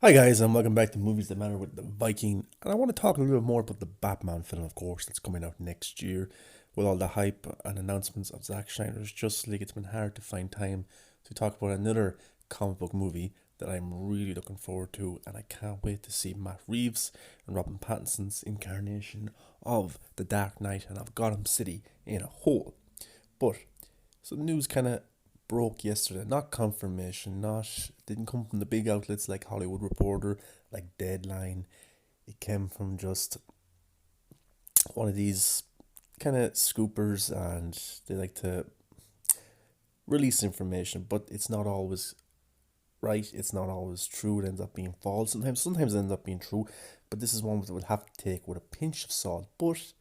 Hi guys, and welcome back to Movies That Matter with the Viking. And I want to talk a little bit more about the Batman film, of course, that's coming out next year. With all the hype and announcements of Zack Snyder's Justice League, it's been hard to find time to talk about another comic book movie that I'm really looking forward to, and I can't wait to see Matt Reeves and Robin Pattinson's incarnation of the Dark Knight and of Gotham City in a whole. But some news kind of broke yesterday. Not confirmation, not didn't come from the big outlets like Hollywood Reporter, like Deadline. It came from just one of these kind of scoopers, and they like to release information, but it's not always right. It's not always true. It ends up being false. Sometimes it ends up being true, but this is one that we'll have to take with a pinch of salt. But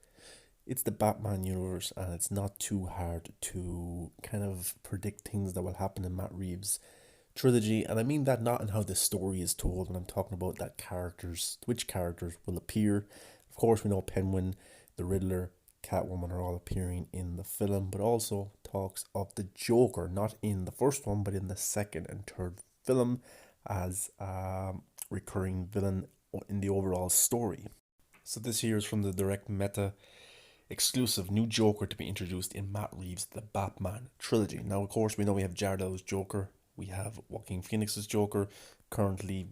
it's the Batman universe, and it's not too hard to kind of predict things that will happen in Matt Reeves' trilogy. And I mean that not in how the story is told, when I'm talking about that which characters will appear. Of course, we know Penguin, the Riddler, Catwoman are all appearing in the film, but also talks of the Joker, not in the first one, but in the second and third film, as a recurring villain in the overall story. So this here is from the Direct Meta exclusive new Joker to be introduced in Matt Reeves' The Batman trilogy. Now, of course, we know we have Jared Leto's Joker, we have Joaquin Phoenix's Joker. Currently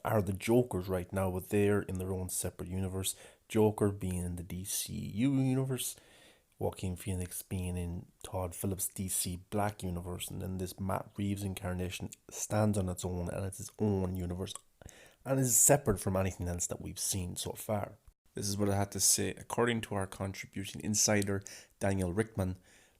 are the Jokers right now, but they're in their own separate universe. Joker being in the DCU universe, Joaquin Phoenix being in Todd Phillips' DC Black universe, and then this Matt Reeves incarnation stands on its own, and it's its own universe and is separate from anything else that we've seen so far. This is what I had to say. According to our contribution insider, Daniel Rickman,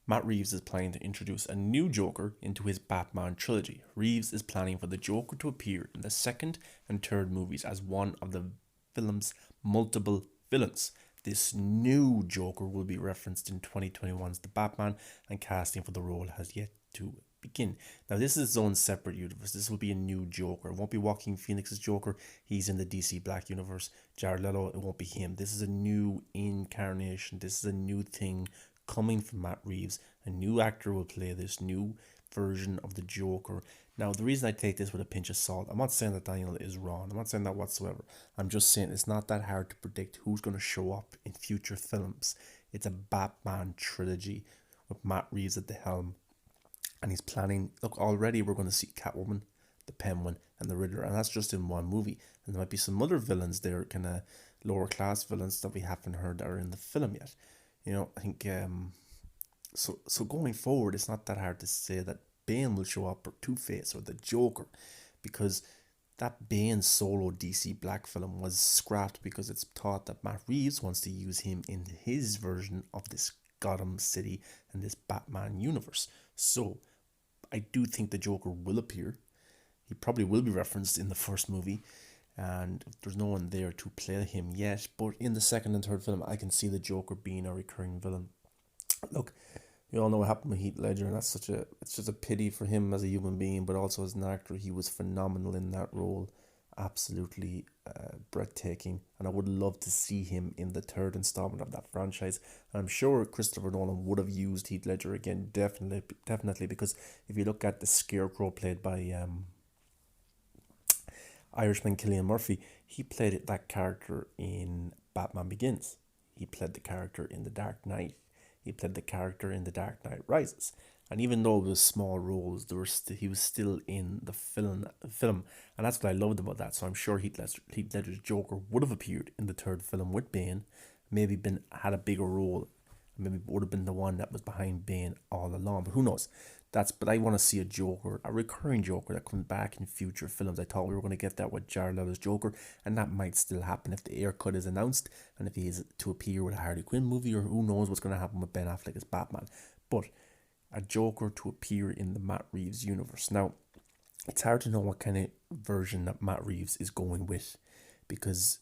Matt Reeves is planning to introduce a new Joker into his Batman trilogy. Reeves is planning for the Joker to appear in the second and third movies as one of the film's multiple villains. This new Joker will be referenced in 2021's The Batman, and casting for the role has yet to begin. Now, this is its own separate universe. This will be a new Joker. It won't be Joaquin Phoenix's Joker. He's in the DC Black universe. Jared Leto, it won't be him. This is a new incarnation. This is a new thing coming from Matt Reeves. A new actor will play this new version of the Joker. Now, the reason I take this with a pinch of salt, I'm not saying that Daniel is wrong. I'm not saying that whatsoever. I'm just saying it's not that hard to predict who's going to show up in future films. It's a Batman trilogy with Matt Reeves at the helm, and he's planning. Look, already we're going to see Catwoman, the Penguin, and the Riddler, and that's just in one movie. And there might be some other villains there, kind of lower class villains that we haven't heard that are in the film yet. I think so going forward, it's not that hard to say that Bane will show up, or Two Face, or the Joker, because that Bane solo DC Black film was scrapped because it's thought that Matt Reeves wants to use him in his version of this Gotham City and this Batman universe. So I do think the Joker will appear. He probably will be referenced in the first movie, and there's no one there to play him yet. But in the second and third film, I can see the Joker being a recurring villain. Look, we all know what happened with Heath Ledger, and it's just a pity for him as a human being, but also as an actor. He was phenomenal in that role, absolutely breathtaking, and I would love to see him in the third installment of that franchise. And I'm sure Christopher Nolan would have used Heath Ledger again, definitely, because if you look at the Scarecrow played by Irishman Killian Murphy, he played that character in Batman Begins. He played the character in The Dark Knight. He played the character in The Dark Knight Rises. And even though it was small roles, he was still in the film, and that's what I loved about that. So I'm sure Heath Ledger's Joker would have appeared in the third film with Bane, maybe been had a bigger role, maybe would have been the one that was behind Bane all along. But who knows? But I want to see a Joker, a recurring Joker that comes back in future films. I thought we were going to get that with Jared Leto's Joker, and that might still happen if the Air Cut is announced and if he is to appear with a Harley Quinn movie, or who knows what's going to happen with Ben Affleck as Batman. But a Joker to appear in the Matt Reeves universe. Now, it's hard to know what kind of version that Matt Reeves is going with, because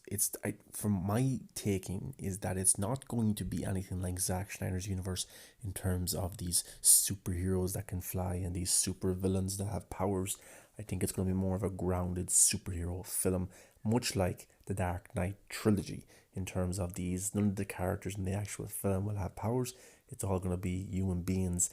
from my taking is that it's not going to be anything like Zack Snyder's universe in terms of these superheroes that can fly and these super villains that have powers. I think it's going to be more of a grounded superhero film, much like the Dark Knight trilogy, in terms of none of the characters in the actual film will have powers. It's all going to be human beings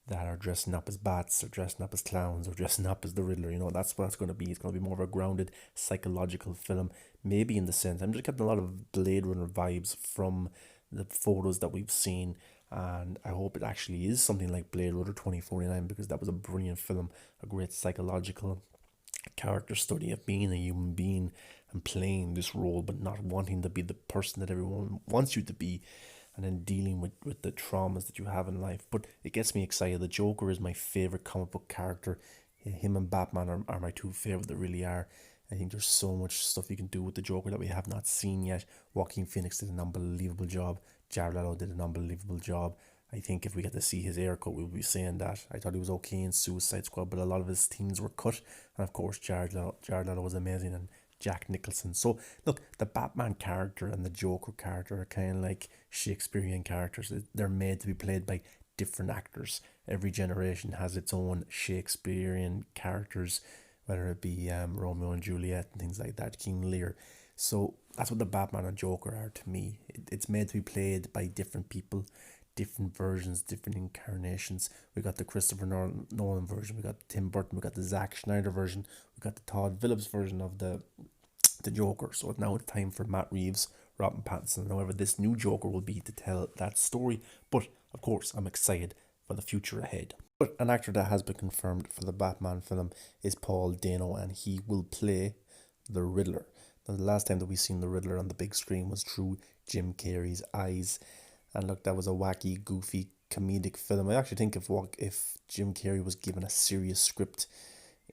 that are dressing up as bats or dressing up as clowns or dressing up as the Riddler. You know, that's what it's going to be. It's going to be more of a grounded psychological film, maybe in the sense. I'm just getting a lot of Blade Runner vibes from the photos that we've seen, and I hope it actually is something like Blade Runner 2049, because that was a brilliant film, a great psychological character study of being a human being and playing this role but not wanting to be the person that everyone wants you to be, and then dealing with the traumas that you have in life. But it gets me excited. The Joker is my favorite comic book character. Him and Batman are my two favorite. They really are. I think there's so much stuff you can do with the Joker that we have not seen yet. Joaquin Phoenix did an unbelievable job. Jared Leto did an unbelievable job. I think if we get to see his haircut, we'll be saying that. I thought he was okay in Suicide Squad, but a lot of his scenes were cut. And of course, Jared Leto was amazing, and Jack Nicholson. So, look, the Batman character and the Joker character are kind of like Shakespearean characters. They're made to be played by different actors. Every generation has its own Shakespearean characters, whether it be Romeo and Juliet and things like that, King Lear. So that's what the Batman and Joker are to me. It's made to be played by different people, different versions, different incarnations. We got the Christopher Nolan version, we got the Tim Burton, we got the Zack Snyder version, we got the Todd Phillips version of the Joker. So now it's time for Matt Reeves, Robin Pattinson. However, this new Joker will be to tell that story. But of course, I'm excited for the future ahead. But an actor that has been confirmed for the Batman film is Paul Dano, and he will play the Riddler. Now, the last time that we seen the Riddler on the big screen was through Jim Carrey's eyes. And look, that was a wacky, goofy, comedic film. I actually think if Jim Carrey was given a serious script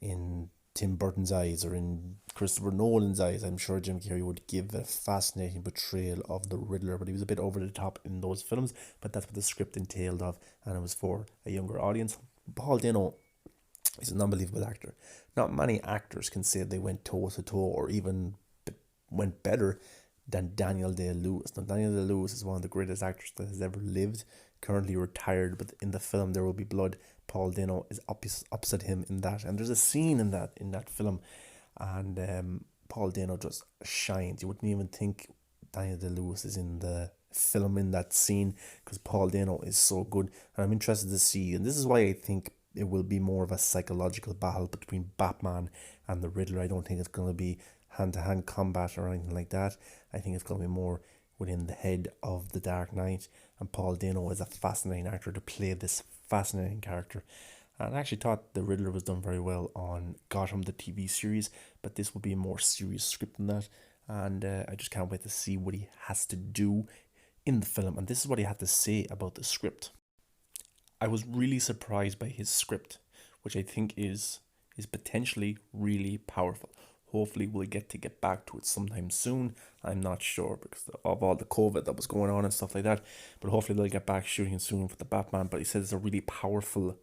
in Tim Burton's eyes or in Christopher Nolan's eyes, I'm sure Jim Carrey would give a fascinating portrayal of the Riddler, but he was a bit over the top in those films, but that's what the script entailed of, and it was for a younger audience. Paul Dano is an unbelievable actor. Not many actors can say they went toe-to-toe or even went better than Daniel Day-Lewis. Now, Daniel Day-Lewis is one of the greatest actors that has ever lived, currently retired, but in the film There Will Be Blood, Paul Dano is opposite him in that, and there's a scene in that film, and Paul Dano just shines. You wouldn't even think Daniel Day-Lewis is in the film in that scene, because Paul Dano is so good, and I'm interested to see, and this is why I think it will be more of a psychological battle between Batman and the Riddler. I don't think it's going to be hand-to-hand combat or anything like that. I think it's going to be more within the head of the Dark Knight, and Paul Dano is a fascinating actor to play this fascinating character. And I actually thought the Riddler was done very well on Gotham, the TV series, but this will be a more serious script than that, and I just can't wait to see what he has to do in the film. And this is what he had to say about the script. I was really surprised by his script, which I think is potentially really powerful. Hopefully we'll get back to it sometime soon. I'm not sure because of all the COVID that was going on and stuff like that. But hopefully they'll get back shooting soon for the Batman. But he said it's a really powerful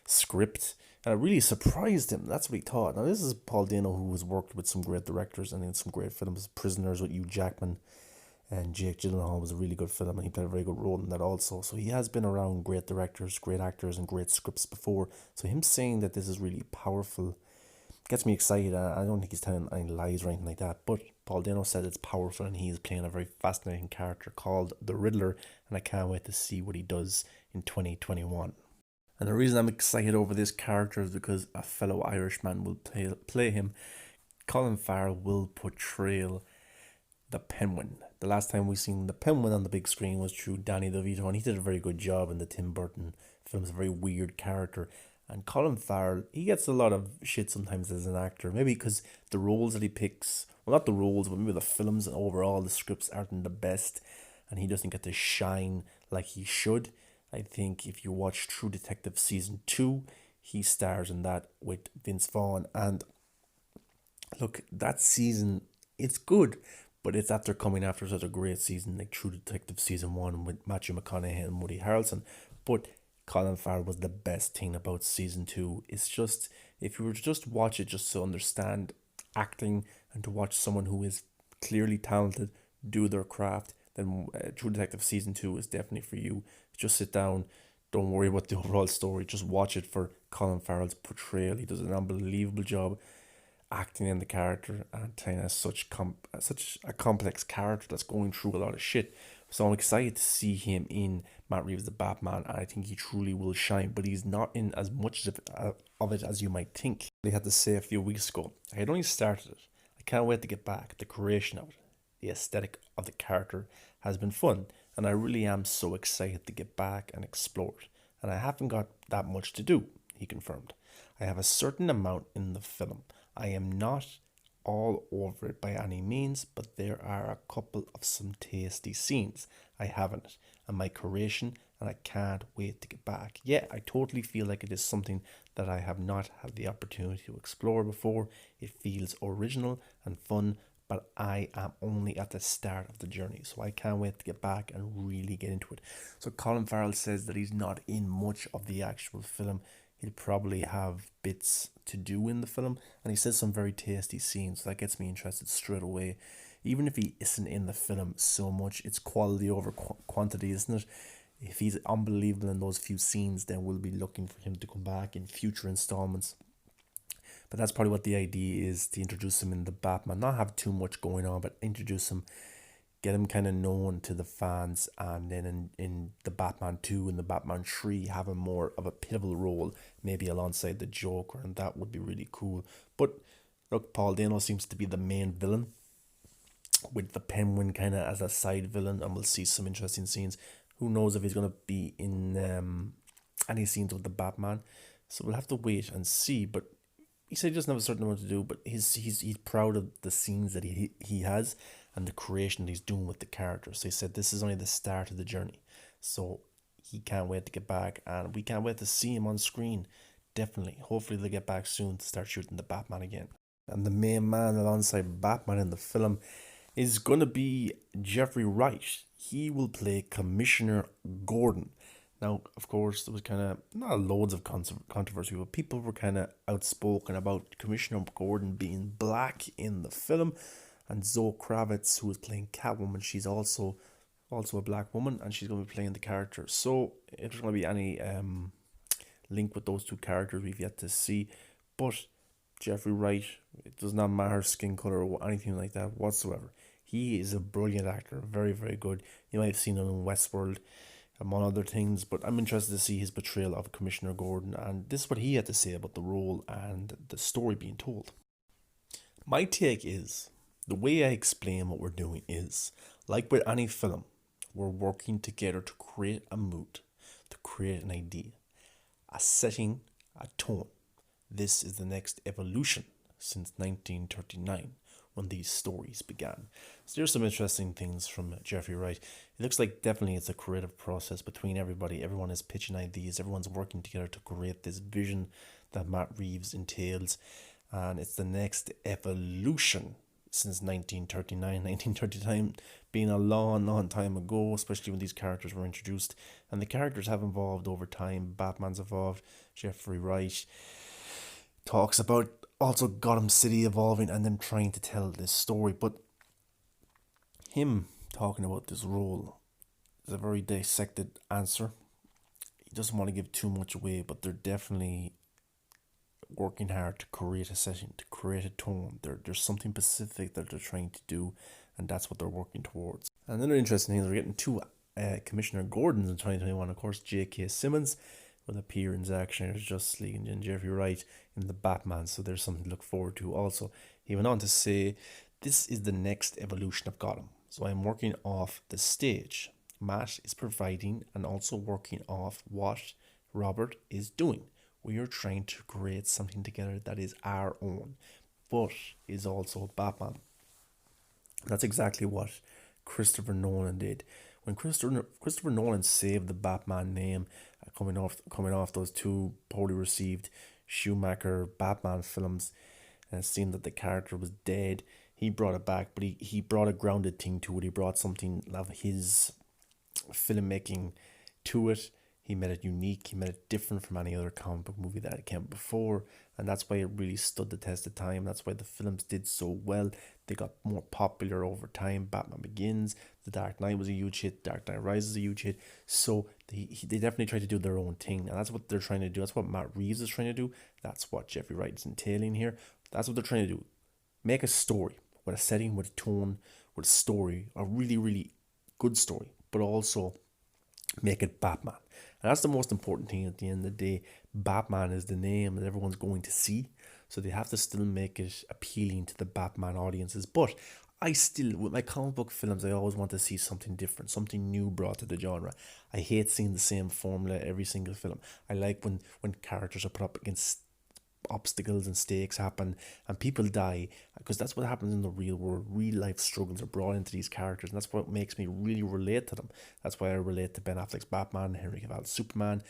script. And it really surprised him. That's what he thought. Now, this is Paul Dano, who has worked with some great directors and in some great films. Prisoners with Hugh Jackman and Jake Gyllenhaal was a really good film, and he played a very good role in that also. So he has been around great directors, great actors, and great scripts before. So him saying that this is really powerful gets me excited. I don't think he's telling any lies or anything like that, but Paul Dano said it's powerful, and he's playing a very fascinating character called the Riddler, and I can't wait to see what he does in 2021. And the reason I'm excited over this character is because a fellow Irishman will play him. Colin Farrell will portray the Penguin. The last time we seen the Penguin on the big screen was through Danny DeVito, and he did a very good job in the Tim Burton films, a very weird character. And Colin Farrell, he gets a lot of shit sometimes as an actor, maybe because the roles that he picks, well, not the roles, but maybe the films and overall the scripts aren't the best, and he doesn't get to shine like he should. I think if you watch True Detective Season 2, he stars in that with Vince Vaughn, and look, that season, it's good, but it's after coming after such a great season like True Detective Season 1 with Matthew McConaughey and Woody Harrelson. But Colin Farrell was the best thing about Season 2. It's just, if you were to just watch it just to understand acting and to watch someone who is clearly talented do their craft, then True Detective Season 2 is definitely for you. Just sit down, don't worry about the overall story, just watch it for Colin Farrell's portrayal. He does an unbelievable job. acting in the character and kind of such a complex character that's going through a lot of shit. So I'm excited to see him in Matt Reeves' The Batman, and I think he truly will shine. But he's not in as much of it as you might think. They had to say a few weeks ago. I had only started it. I can't wait to get back. The creation of it, the aesthetic of the character has been fun, and I really am so excited to get back and explore it. And I haven't got that much to do, he confirmed. I have a certain amount in the film. I am not all over it by any means, but there are a couple of some tasty scenes I have in it, and my creation, and I can't wait to get back. Yeah, I totally feel like it is something that I have not had the opportunity to explore before. It feels original and fun, but I am only at the start of the journey, so I can't wait to get back and really get into it. So Colin Farrell says that he's not in much of the actual film. He'll probably have bits to do in the film, and he says some very tasty scenes, so that gets me interested straight away. Even if he isn't in the film so much, it's quality over quantity, isn't it? If he's unbelievable in those few scenes, then we'll be looking for him to come back in future installments. But that's probably what the idea is, to introduce him in the Batman, not have too much going on, but introduce him, get him kind of known to the fans, and then in the Batman 2 and the Batman 3 have a more of a pivotal role, maybe alongside the Joker, and that would be really cool. But look, Paul Dano seems to be the main villain, with the Penguin kind of as a side villain, and we'll see some interesting scenes. Who knows if he's going to be in any scenes with the Batman, so we'll have to wait and see. But he said he doesn't have a certain amount to do, but he's proud of the scenes that he has and the creation that he's doing with the characters. So he said this is only the start of the journey. So he can't wait to get back, and we can't wait to see him on screen. Definitely. Hopefully they'll get back soon to start shooting the Batman again. And the main man alongside Batman in the film is going to be Jeffrey Wright. He will play Commissioner Gordon. Now, of course, there was kind of not loads of controversy, but people were kind of outspoken about Commissioner Gordon being black in the film. And Zoe Kravitz, who is playing Catwoman, she's also a black woman, and she's going to be playing the character. So if there's going to be any link with those two characters, we've yet to see. But Jeffrey Wright, it does not matter skin color or anything like that whatsoever. He is a brilliant actor, very, very good. You might have seen him in Westworld, among other things, but I'm interested to see his portrayal of Commissioner Gordon, and this is what he had to say about the role and the story being told. My take is, the way I explain what we're doing is, like with any film, we're working together to create a mood, to create an idea, a setting, a tone. This is the next evolution since 1939, when these stories began. So there's some interesting things from Jeffrey Wright. It looks like definitely it's a creative process between everybody. Everyone is pitching ideas. Everyone's working together to create this vision that Matt Reeves entails. And it's the next evolution since 1939. 1939 being a long, long time ago, especially when these characters were introduced. And the characters have evolved over time. Batman's evolved. Jeffrey Wright talks about also Gotham City evolving and them trying to tell this story. But him talking about this role is a very dissected answer. He doesn't want to give too much away, but they're definitely working hard to create a setting, to create a tone. There's something specific that they're trying to do, and that's what they're working towards. And another interesting thing is we're getting two Commissioner Gordons in 2021. Of course, J.K. Simmons will appear in Zack Snyder's Justice League, and Jeffrey Wright in the Batman, so there's something to look forward to also. He went on to say, this is the next evolution of Gotham, so I'm working off the stage. Matt is providing and also working off what Robert is doing. We are trying to create something together that is our own, but is also Batman. That's exactly what Christopher Nolan did. When Christopher Nolan saved the Batman name, coming off those two poorly received Schumacher Batman films, and it seemed that the character was dead, he brought it back, but he brought a grounded thing to it. He brought something of his filmmaking to it. He made it unique. He made it different from any other comic book movie that had came before. And that's why it really stood the test of time. That's why the films did so well. They got more popular over time. Batman Begins, The Dark Knight was a huge hit. Dark Knight Rises is a huge hit. So they definitely tried to do their own thing. And that's what they're trying to do. That's what Matt Reeves is trying to do. That's what Jeffrey Wright is entailing here. That's what they're trying to do. Make a story with a setting, with a tone, with a story, a really, really good story, but also make it Batman. And that's the most important thing at the end of the day. Batman is the name that everyone's going to see. So they have to still make it appealing to the Batman audiences. But I still, with my comic book films, I always want to see something different, something new brought to the genre. I hate seeing the same formula every single film. I like when characters are put up against obstacles and stakes happen and people die, because that's what happens in the real world. Real life struggles are brought into these characters, and that's what makes me really relate to them. That's why I relate to Ben Affleck's Batman, Henry Cavill's Superman,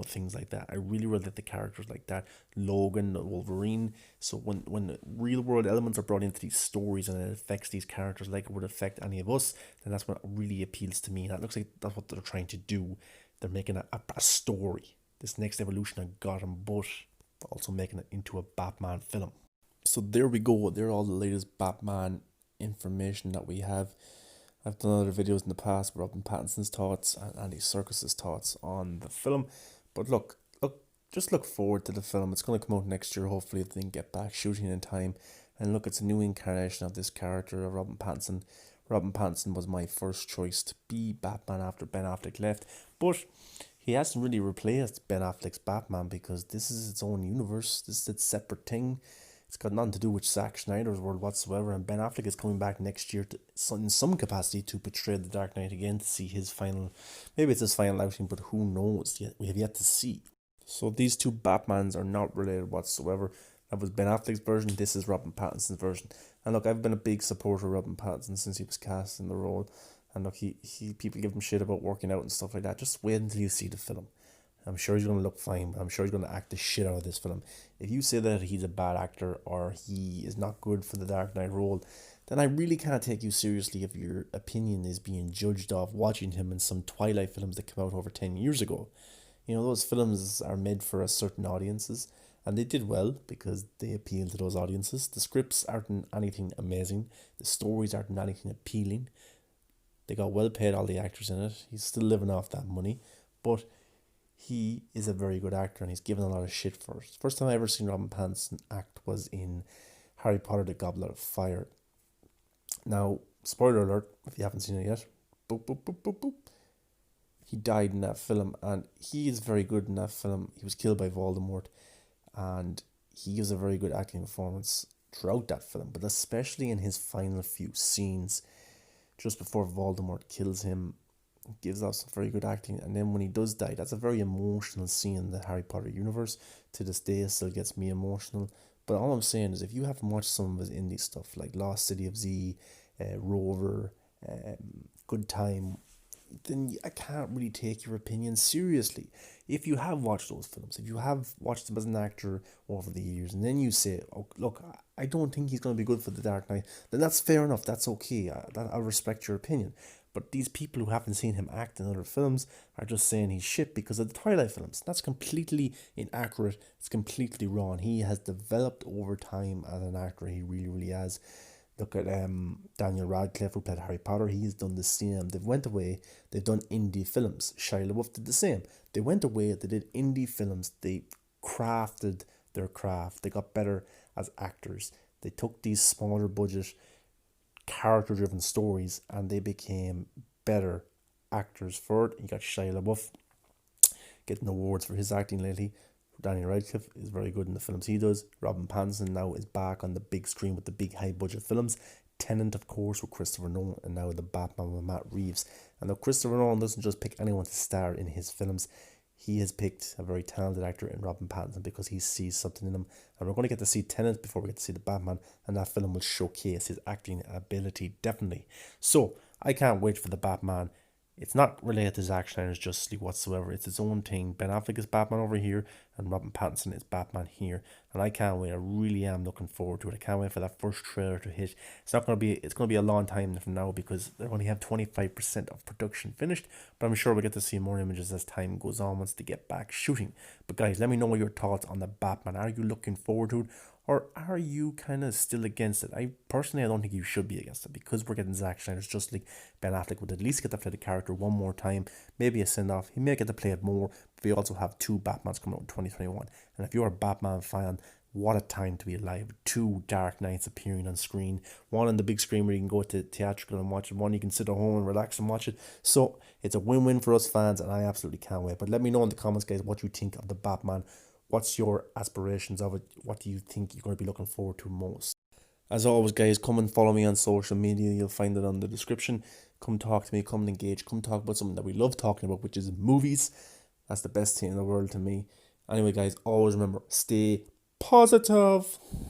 things like that. I really relate to characters like that, Logan, Wolverine. So when real world elements are brought into these stories and it affects these characters like it would affect any of us, then that's what really appeals to me. That looks like that's what they're trying to do. They're making a story, this next evolution of Gotham, but also making it into a Batman film. So there we go. There are all the latest Batman information that we have. I've done other videos in the past, Robert Pattinson's thoughts and Andy Serkis's thoughts on the film. But just look forward to the film. It's going to come out next year, hopefully, if they can get back shooting in time. And look, it's a new incarnation of this character of Robert Pattinson. Robert Pattinson was my first choice to be Batman after Ben Affleck left. But he hasn't really replaced Ben Affleck's Batman, because this is its own universe. This is its separate thing. It's got nothing to do with Zack Snyder's world whatsoever. And Ben Affleck is coming back next year in some capacity to portray the Dark Knight again, to see his final, maybe it's his final outing, but who knows yet? We have yet to see. So these two Batmans are not related whatsoever. That was Ben Affleck's version. This is Robert Pattinson's version. And look, I've been a big supporter of Robert Pattinson since he was cast in the role. And look, he people give him shit about working out and stuff like that. Just wait until you see the film. I'm sure he's going to look fine, but I'm sure he's going to act the shit out of this film. If you say that he's a bad actor or he is not good for the Dark Knight role, then I really can't take you seriously if your opinion is being judged off watching him in some Twilight films that came out over 10 years ago. Those films are made for a certain audiences, and they did well because they appeal to those audiences. The scripts aren't anything amazing. The stories aren't anything appealing. They got well paid, all the actors in it. He's still living off that money. But he is a very good actor and he's given a lot of shit for it. First time I ever seen Robert Pattinson act was in Harry Potter the Goblet of Fire. Now, spoiler alert, if you haven't seen it yet. Boop, boop, boop, boop, boop. He died in that film and he is very good in that film. He was killed by Voldemort and he gives a very good acting performance throughout that film, but especially in his final few scenes just before Voldemort kills him, gives off some very good acting. And then when he does die, that's a very emotional scene in the Harry Potter universe. To this day, it still gets me emotional. But all I'm saying is, if you haven't watched some of his indie stuff, like Lost City of Z, Rover, Good Time, then I can't really take your opinion seriously. If you have watched those films, if you have watched him as an actor over the years, and then you say, oh, look, I don't think he's going to be good for the Dark Knight, then that's fair enough, that's okay, I'll respect your opinion. But these people who haven't seen him act in other films are just saying he's shit because of the Twilight films. That's completely inaccurate, it's completely wrong. He has developed over time as an actor, he really, really has. Look at Daniel Radcliffe, who played Harry Potter. He's done the same. They've went away. They've done indie films. Shia LaBeouf did the same. They went away. They did indie films. They crafted their craft. They got better as actors. They took these smaller budget, character-driven stories and they became better actors for it. You got Shia LaBeouf getting awards for his acting lately. Daniel Radcliffe is very good in the films he does. Robert Pattinson now is back on the big screen with the big high budget films. Tenet, of course, with Christopher Nolan, and now the Batman with Matt Reeves. And though Christopher Nolan doesn't just pick anyone to star in his films, he has picked a very talented actor in Robert Pattinson because he sees something in him. And we're going to get to see Tenet before we get to see the Batman, and that film will showcase his acting ability, definitely. So I can't wait for the Batman. It's not related to Zack Snyder's Justice League whatsoever. It's its own thing. Ben Affleck is Batman over here, and Robert Pattinson is Batman here. And I can't wait. I really am looking forward to it. I can't wait for that first trailer to hit. It's going to be a long time from now because they only have 25% of production finished. But I'm sure we'll get to see more images as time goes on once they get back shooting. But guys, let me know your thoughts on the Batman. Are you looking forward to it? Or are you kind of still against it? I don't think you should be against it because we're getting Zack Snyder's Justice League. Ben Affleck would at least get to play the character one more time, maybe a send-off. He may get to play it more, but we also have two Batmans coming out in 2021. And if you're a Batman fan, What a time to be alive. Two Dark Knights appearing on screen. One on the big screen where you can go to theatrical and watch it. One you can sit at home and relax and watch it. So it's a win-win for us fans, and I absolutely can't wait. But let me know in the comments, guys, what you think of the Batman. What's your aspirations of it? What do you think you're going to be looking forward to most? As always, guys, come and follow me on social media. You'll find it on the description. Come talk to me. Come and engage. Come talk about something that we love talking about, which is movies. That's the best thing in the world to me. Anyway, guys, always remember, stay positive.